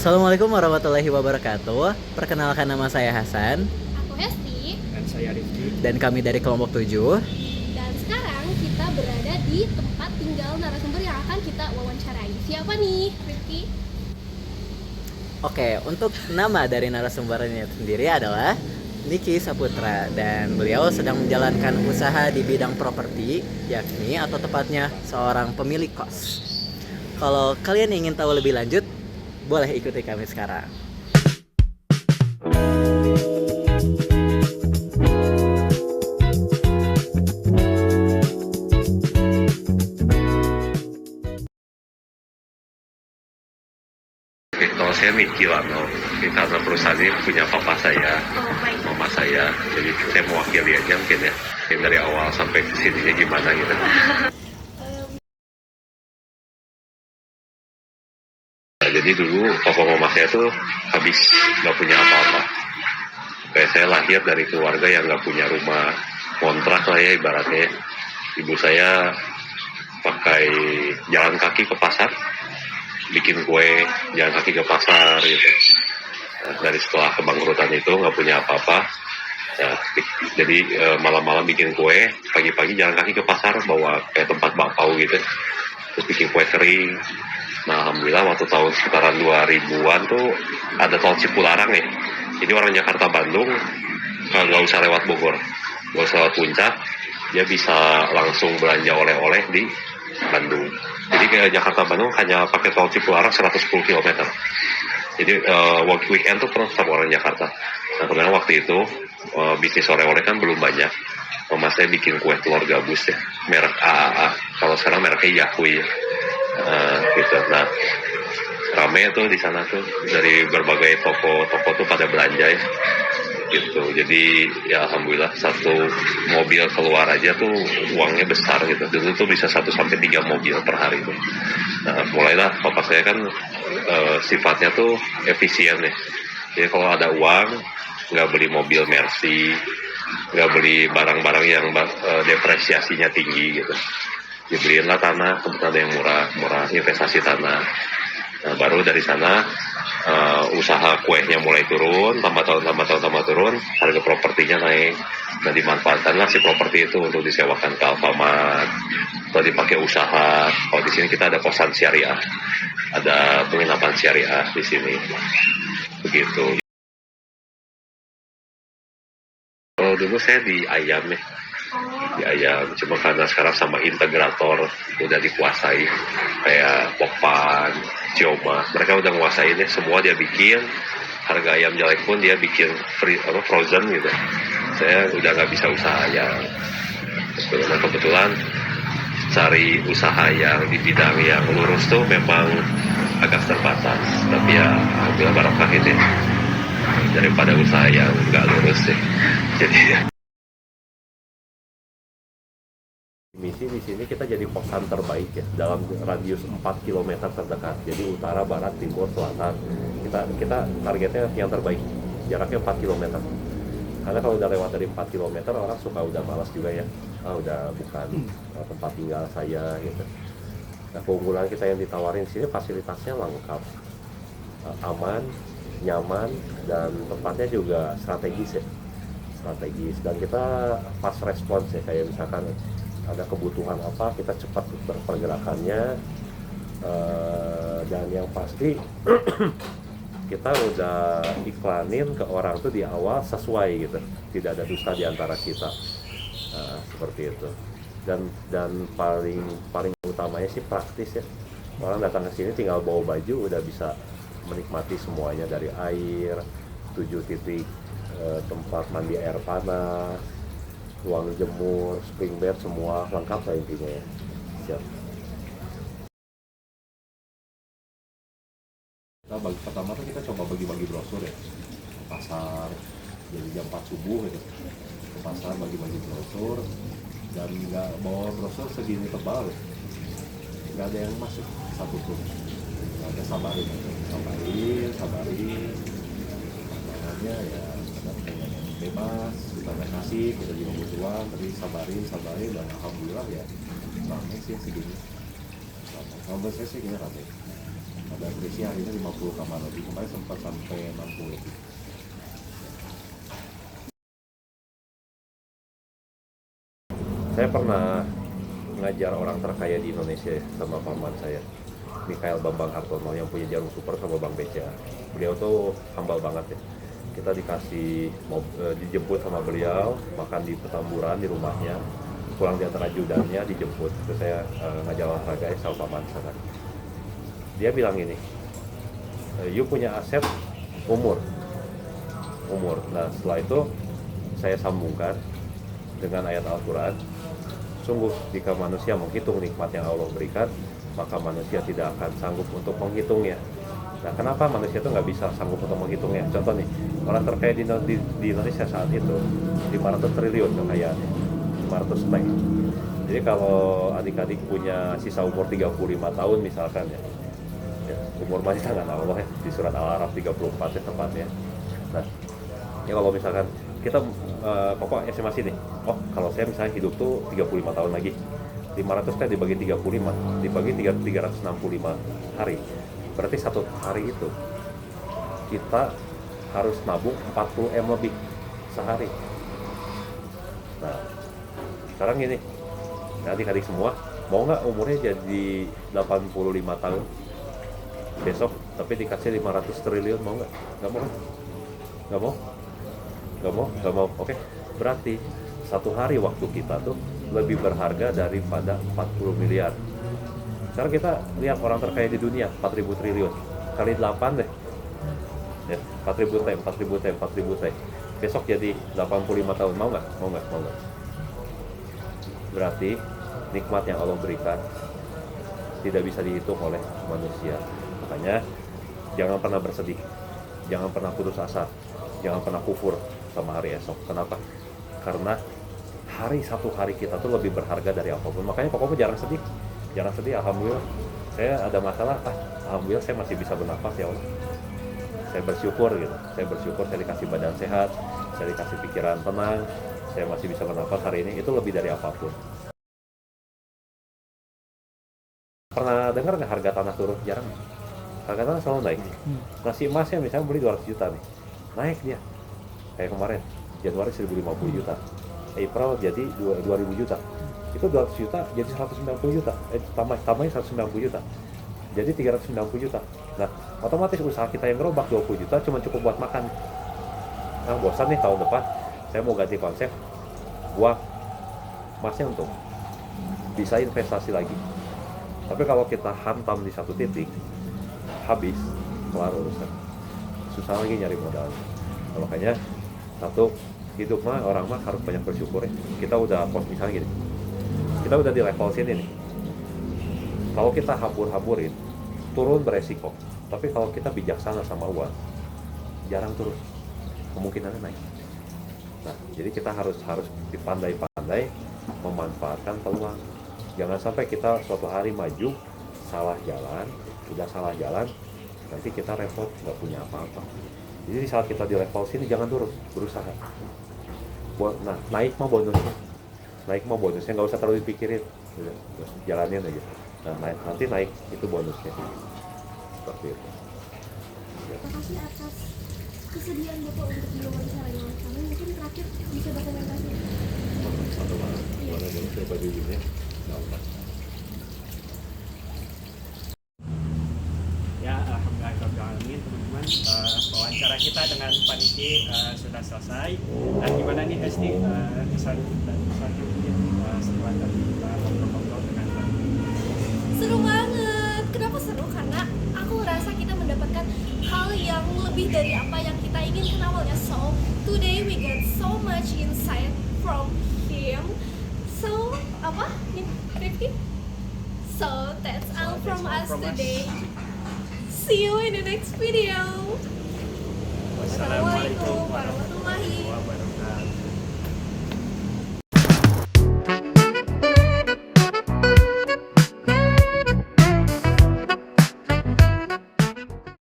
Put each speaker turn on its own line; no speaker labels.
Assalamualaikum warahmatullahi wabarakatuh. Perkenalkan nama saya Hasan
Aku Hesti,
Dan saya Rifki.
dan kami dari kelompok 7.
dan sekarang kita berada di tempat tinggal narasumber yang akan kita wawancarai. Siapa nih, Rifki?
Oke, untuk nama dari narasumbernya sendiri adalah Niki Saputra dan beliau sedang menjalankan usaha di bidang properti, yakni atau tepatnya seorang pemilik kos. Kalau kalian ingin tahu lebih lanjut, boleh ikuti kami sekarang.
Kalau saya Miki Lano, karena perusahaan ini punya papa saya,
Oh, baik.
mama saya, jadi saya mewakili aja mungkin ya, yang dari awal sampai ke sininya gimana gitu. Nah, jadi dulu papa mama saya tuh habis nggak punya apa-apa. Kayak saya lahir dari keluarga yang nggak punya rumah, kontrak lah ya ibaratnya. Ibu saya pakai jalan kaki ke pasar, bikin kue, jalan kaki ke pasar gitu. Nah, dari setelah kebangkrutan itu nggak punya apa-apa, ya, jadi malam-malam bikin kue, pagi-pagi jalan kaki ke pasar bawa kayak tempat bakpao gitu, terus bikin kue kering. Nah alhamdulillah waktu tahun sekitaran 2000-an tuh ada tol Cipularang ya, jadi orang Jakarta Bandung nggak usah lewat Bogor, nggak usah lewat Puncak, dia bisa langsung belanja oleh-oleh di Bandung. Jadi ke Jakarta Bandung hanya pakai tol Cipularang 110 km. Jadi weekend tuh penuh sama orang Jakarta. Nah kemudian waktu itu bisnis oleh-oleh kan belum banyak. Mama saya bikin kue telur gabus ya, merek AAA. Kalau sekarang mereknya Yakui ya. Gitu. Nah rame tuh di sana tuh dari berbagai toko-toko tuh pada belanja ya. Gitu. Jadi ya alhamdulillah satu mobil keluar aja tuh uangnya besar gitu. Dulu tuh bisa 1 sampai 3 mobil per hari tuh. Nah, mulailah papa saya kan sifatnya tuh efisien ya. Jadi kalau ada uang nggak beli mobil Mercy, nggak beli barang-barang yang depresiasinya tinggi gitu. Dibeliinlah tanah, kebetulan ada yang murah investasi tanah. Nah, baru dari sana usaha kuenya mulai turun, tambah tahun turun, harga propertinya naik. Nah dimanfaatkanlah si properti itu untuk disewakan ke Alfamart atau dipakai usaha. Kalau di sini kita ada kosan syariah, ada penginapan syariah di sini, begitu. Kalau dulu saya di ayam ya, di ayam. Cuma karena sekarang sama integrator udah dikuasai, kayak Pokpan, Cioma, mereka udah nguasain ya, semua dia bikin. Harga ayam jelek pun dia bikin frozen gitu. Saya udah nggak bisa usaha ayam. Nah kebetulan cari usaha yang di bidang yang lurus tuh memang agak terbatas. Tapi ya alhamdulillah barokah ini daripada usaha yang nggak lurus sih. Jadi misi di sini kita jadi kosan terbaik ya dalam radius 4 km terdekat. Jadi utara, barat, timur, selatan. Kita targetnya yang terbaik. Jaraknya 4 km. Karena kalau udah lewat dari 4 km orang suka udah malas juga ya. Udah bukan tempat tinggal saya gitu. Nah, keunggulan kita yang ditawarin di sini fasilitasnya lengkap. Aman, nyaman, dan tempatnya juga strategis ya. Strategis, dan kita fast response ya, kayak misalkan ada kebutuhan apa kita cepat berpergerakannya, dan yang pasti kita udah iklanin ke orang tuh di awal sesuai gitu, tidak ada dusta di antara kita. Seperti itu. Dan paling utamanya sih praktis ya, orang datang ke sini tinggal bawa baju udah bisa menikmati semuanya, dari air, 7 titik tempat mandi air panas, ruang jemur, spring bed, semua lengkap lah intinya ya. Siap.
Pertama tuh kita coba bagi-bagi brosur ya ke pasar, jadi jam 4 subuh gitu ke pasar bagi-bagi brosur, dan nggak bawa brosur segini tebal ya, nggak ada yang masuk satu pun, nggak ada. Sabarin makanya ya ada pengen bebas, kita nggak kasih, kita juga butuh uang, tapi sabarin, dan alhamdulillah ya ramai sih segini. Kalau saya sih gini ramai. Ada berisi hari ini 50 kamar lebih, kemarin sempat sampai 60 lebih. Saya pernah ngajar orang terkaya di Indonesia sama paman saya, Mikhail Bambang Hartono, yang punya Jarum Super sama Bank BCA. Beliau tuh humble banget ya. Kita dijemput sama beliau, makan di Petamburan di rumahnya, pulang di antara ajudannya dijemput. Terus saya ngajar olahraga sama paman saya. Dia bilang gini, you punya aset umur. Nah setelah itu saya sambungkan dengan ayat Al-Quran. Sungguh jika manusia menghitung nikmat yang Allah berikan, maka manusia tidak akan sanggup untuk menghitungnya. Nah kenapa manusia itu nggak bisa sanggup untuk menghitungnya? Contoh nih, orang terkaya di Indonesia saat itu 500 triliun kekayaannya, 500 T. Jadi kalau adik-adik punya sisa umur 35 tahun misalkan ya, umur masih tangan Allah ya, di surat Al-Araf 34 ya tepatnya. Nah, ya kalau misalkan kita pokok estimasi nih, oh kalau saya misalnya hidup tuh 35 tahun lagi, 500 T dibagi 35, dibagi 365 hari, berarti satu hari itu kita harus nabung 40 M lebih sehari. Nah, sekarang gini, adik-adik semua, mau nggak umurnya jadi 85 tahun besok, tapi dikasih 500 triliun, mau nggak? Nggak mau kan? Nggak mau. Oke, berarti satu hari waktu kita tuh lebih berharga daripada 40 miliar. Sekarang kita lihat orang terkaya di dunia, 4.000 triliun kali 8 deh ya, 4.000 T. Besok jadi 85 tahun, mau nggak? Berarti nikmat yang Allah berikan tidak bisa dihitung oleh manusia. Makanya jangan pernah bersedih, jangan pernah putus asa, jangan pernah kufur sama hari esok. Kenapa? Karena satu hari kita tuh lebih berharga dari apapun. Makanya pokoknya jangan sedih. Alhamdulillah saya ada masalah, alhamdulillah saya masih bisa bernafas ya Allah. Saya bersyukur saya dikasih badan sehat, saya dikasih pikiran tenang, saya masih bisa bernafas hari ini, itu lebih dari apapun. Pernah dengar nggak harga tanah turun? Jarang. Harga tanah selalu naik. Nasi emasnya misalnya beli 200 juta nih, naik dia. Kayak kemarin, Januari 1.050 juta, April jadi 2.000 juta. Itu 200 juta jadi 190 juta, tambahin 190 juta, jadi 390 juta. Nah, otomatis usaha kita yang gerobak 20 juta cuma cukup buat makan. Nah, bosan nih tahun depan, saya mau ganti konsep, buang emasnya untuk bisa investasi lagi. Tapi kalau kita hantam di satu titik, habis, kelar urusan. Susah lagi nyari modal. Makanya satu, hidup mah orang mah harus banyak bersyukur ya. Kita udah misalnya gini, kita udah di level sini nih. Kalau kita habur-haburin, turun beresiko. Tapi kalau kita bijaksana sama uang, jarang turun, kemungkinannya naik. Nah, jadi kita harus dipandai-pandai memanfaatkan peluang. Jangan sampai kita suatu hari maju salah jalan, nanti kita repot, nggak punya apa-apa. Jadi saat kita di level sini jangan turun, berusaha. Nah, naik mah bonusnya nggak usah terlalu dipikirin, udah, jalanin aja. Nah, nanti naik itu bonusnya, seperti itu.
Terima kasih atas kesediaan Bapak untuk diwawancarai oleh kami. Mungkin terakhir bisa dokumentasi.
Satu banget, mana dulu saya bagi ini, gampang.
Ya, alhamdulillah teman-teman, wawancara kita dengan Pak Niki sudah selesai. Dan gimana nih Esti, kesan dan selanjutnya setelah tadi kita ngobrol-ngobrol dengan Pak Niki?
Seru banget. Kenapa seru? Karena aku ngerasa kita mendapatkan hal yang lebih dari apa yang kita inginkan awalnya. So today we get so much insight from him. So apa? Rifki? So that's all from us today. See you in the next video.
Wassalamualaikum